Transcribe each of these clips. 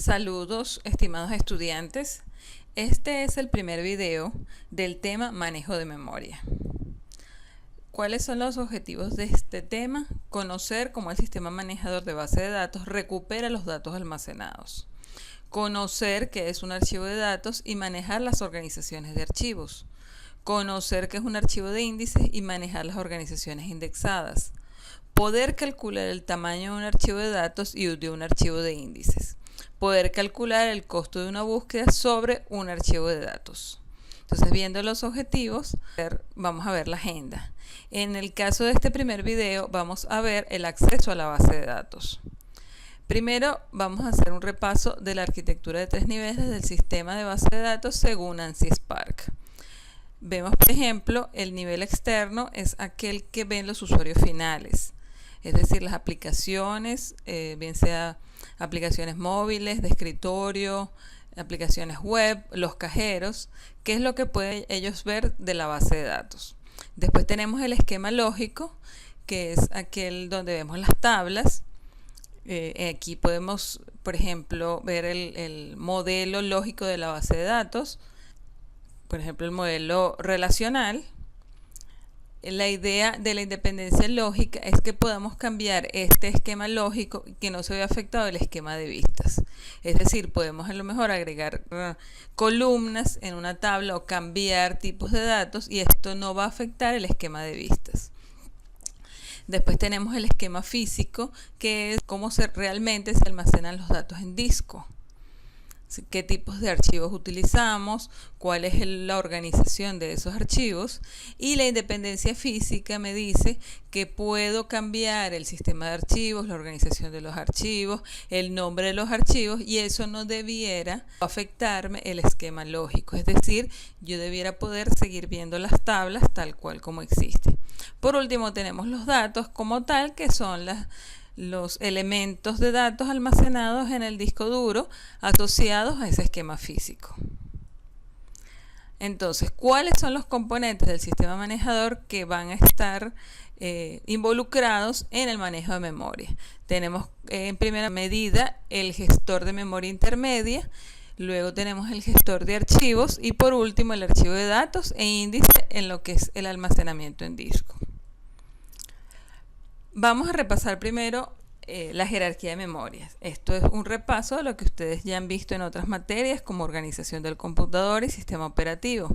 Saludos, estimados estudiantes. Este es el primer video del tema manejo de memoria. ¿Cuáles son los objetivos de este tema? Conocer cómo el sistema manejador de base de datos recupera los datos almacenados. Conocer qué es un archivo de datos y manejar las organizaciones de archivos. Conocer qué es un archivo de índices y manejar las organizaciones indexadas. Poder calcular el tamaño de un archivo de datos y de un archivo de índices. Poder calcular el costo de una búsqueda sobre un archivo de datos. Entonces, viendo los objetivos, vamos a ver la agenda. En el caso de este primer video, vamos a ver el acceso a la base de datos. Primero, vamos a hacer un repaso de la arquitectura de 3 niveles del sistema de base de datos según ANSI Spark. Vemos, por ejemplo, el nivel externo es aquel que ven los usuarios finales, es decir, las aplicaciones, bien sea aplicaciones móviles, de escritorio, aplicaciones web, los cajeros, qué es lo que pueden ellos ver de la base de datos. Después tenemos el esquema lógico, que es aquel donde vemos las tablas. Aquí podemos, por ejemplo, ver el modelo lógico de la base de datos, por ejemplo, el modelo relacional. La idea de la independencia lógica es que podamos cambiar este esquema lógico y que no se vea afectado el esquema de vistas. Es decir, podemos a lo mejor agregar columnas en una tabla o cambiar tipos de datos y esto no va a afectar el esquema de vistas. Después tenemos el esquema físico, que es cómo realmente se almacenan los datos en disco. Qué tipos de archivos utilizamos, cuál es la organización de esos archivos, y la independencia física me dice que puedo cambiar el sistema de archivos, la organización de los archivos, el nombre de los archivos, y eso no debiera afectarme el esquema lógico, es decir, yo debiera poder seguir viendo las tablas tal cual como existen. Por último, tenemos los datos como tal, que son los elementos de datos almacenados en el disco duro asociados a ese esquema físico. Entonces, ¿cuáles son los componentes del sistema manejador que van a estar involucrados en el manejo de memoria? Tenemos en primera medida el gestor de memoria intermedia, luego tenemos el gestor de archivos y por último el archivo de datos e índice en lo que es el almacenamiento en disco. Vamos a repasar primero la jerarquía de memorias. Esto es un repaso de lo que ustedes ya han visto en otras materias como organización del computador y sistema operativo.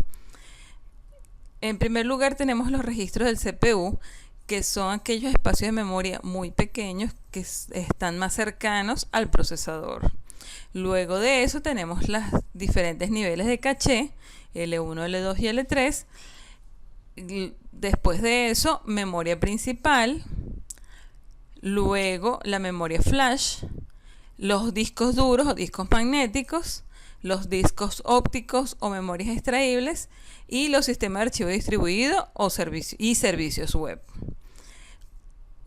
En primer lugar tenemos los registros del CPU, que son aquellos espacios de memoria muy pequeños que están más cercanos al procesador. Luego de eso tenemos los diferentes niveles de caché, L1, L2 y L3. Después de eso, memoria principal. Luego la memoria flash, los discos duros o discos magnéticos, los discos ópticos o memorias extraíbles y los sistemas de archivo distribuido y servicios web.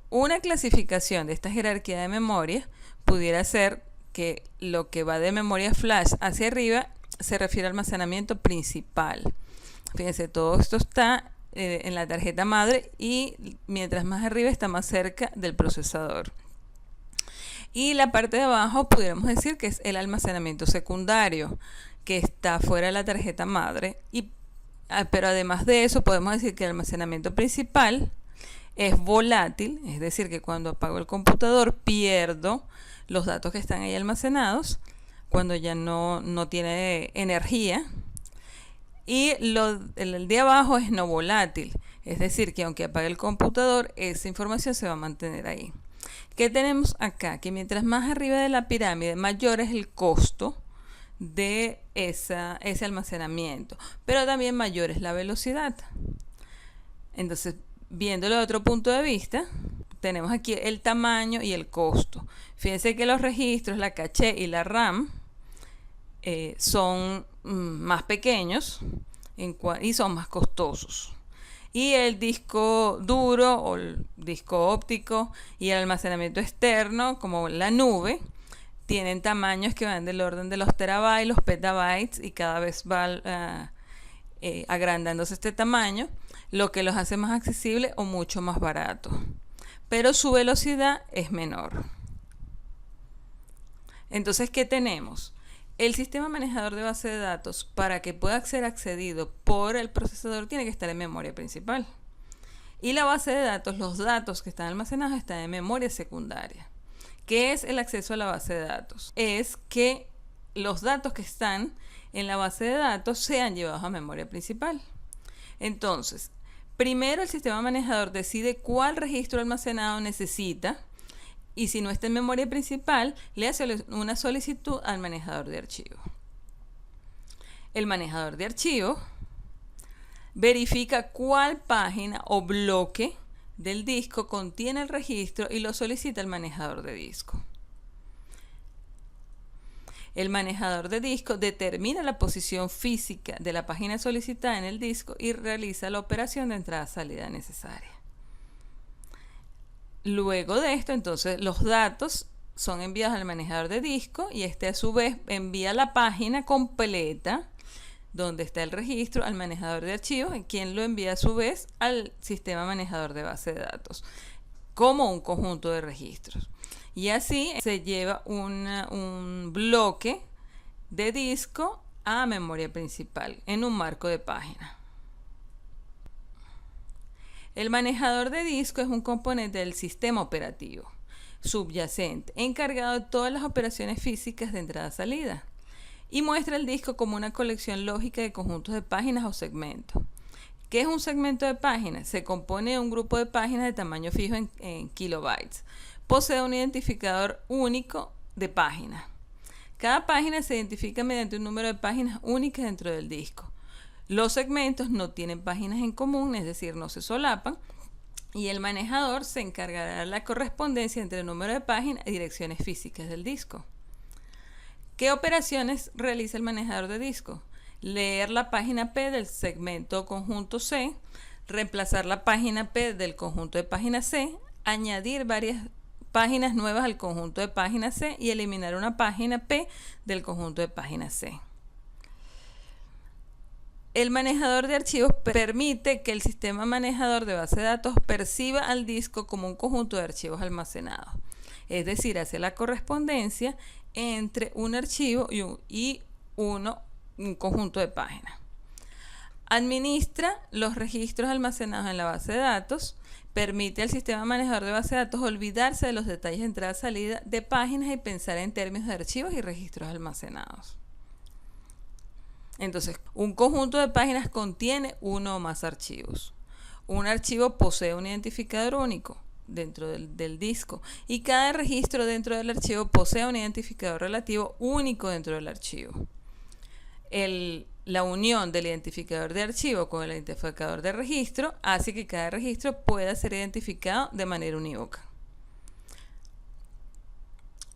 Una clasificación de esta jerarquía de memoria pudiera ser que lo que va de memoria flash hacia arriba se refiere al almacenamiento principal. Fíjense, todo esto está en la tarjeta madre y mientras más arriba está más cerca del procesador. Y la parte de abajo pudiéramos decir que es el almacenamiento secundario, que está fuera de la tarjeta madre. Pero además de eso podemos decir que el almacenamiento principal es volátil, es decir, que cuando apago el computador pierdo los datos que están ahí almacenados, cuando ya no tiene energía. Y el de abajo es no volátil, es decir, que aunque apague el computador, esa información se va a mantener ahí. ¿Qué tenemos acá? Que mientras más arriba de la pirámide, mayor es el costo de ese almacenamiento, pero también mayor es la velocidad. Entonces, viéndolo de otro punto de vista, tenemos aquí el tamaño y el costo. Fíjense que los registros, la caché y la RAM son más pequeños y son más costosos. Y el disco duro o el disco óptico y el almacenamiento externo, como la nube, tienen tamaños que van del orden de los terabytes, los petabytes, y cada vez va agrandándose este tamaño, lo que los hace más accesibles o mucho más baratos. Pero su velocidad es menor. Entonces, ¿qué tenemos? El sistema manejador de base de datos, para que pueda ser accedido por el procesador, tiene que estar en memoria principal. Y la base de datos, los datos que están almacenados, están en memoria secundaria. ¿Qué es el acceso a la base de datos? Es que los datos que están en la base de datos sean llevados a memoria principal. Entonces, primero el sistema manejador decide cuál registro almacenado necesita, y si no está en memoria principal, le hace una solicitud al manejador de archivos. El manejador de archivos verifica cuál página o bloque del disco contiene el registro y lo solicita al manejador de disco. El manejador de disco determina la posición física de la página solicitada en el disco y realiza la operación de entrada-salida necesaria. Luego de esto, entonces, los datos son enviados al manejador de disco y este a su vez envía la página completa donde está el registro al manejador de archivos, quien lo envía a su vez al sistema manejador de base de datos como un conjunto de registros. Y así se lleva un bloque de disco a memoria principal en un marco de página. El manejador de disco es un componente del sistema operativo subyacente, encargado de todas las operaciones físicas de entrada-salida, y muestra el disco como una colección lógica de conjuntos de páginas o segmentos. ¿Qué es un segmento de páginas? Se compone de un grupo de páginas de tamaño fijo en kilobytes. Posee un identificador único de páginas. Cada página se identifica mediante un número de páginas únicas dentro del disco. Los segmentos no tienen páginas en común, es decir, no se solapan, y el manejador se encargará de la correspondencia entre el número de páginas y direcciones físicas del disco. ¿Qué operaciones realiza el manejador de disco? Leer la página P del segmento conjunto C, reemplazar la página P del conjunto de páginas C, añadir varias páginas nuevas al conjunto de páginas C y eliminar una página P del conjunto de páginas C. El manejador de archivos permite que el sistema manejador de base de datos perciba al disco como un conjunto de archivos almacenados, es decir, hace la correspondencia entre un archivo y un conjunto de páginas. Administra los registros almacenados en la base de datos, permite al sistema manejador de base de datos olvidarse de los detalles de entrada-salida de páginas y pensar en términos de archivos y registros almacenados. Entonces, un conjunto de páginas contiene uno o más archivos. Un archivo posee un identificador único dentro del disco y cada registro dentro del archivo posee un identificador relativo único dentro del archivo. La unión del identificador de archivo con el identificador de registro hace que cada registro pueda ser identificado de manera unívoca.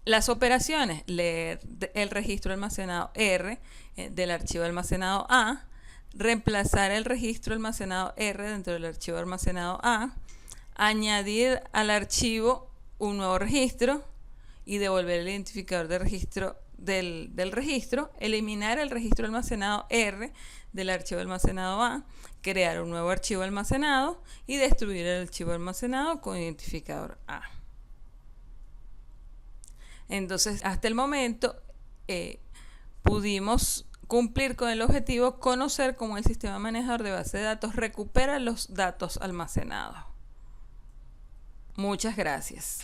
Las operaciones: leer el registro almacenado R del archivo almacenado A, reemplazar el registro almacenado R dentro del archivo almacenado A, añadir al archivo un nuevo registro y devolver el identificador de registro del registro, eliminar el registro almacenado R del archivo almacenado A, crear un nuevo archivo almacenado y destruir el archivo almacenado con identificador A. Entonces, hasta el momento pudimos cumplir con el objetivo, conocer cómo el sistema manejador de base de datos recupera los datos almacenados. Muchas gracias.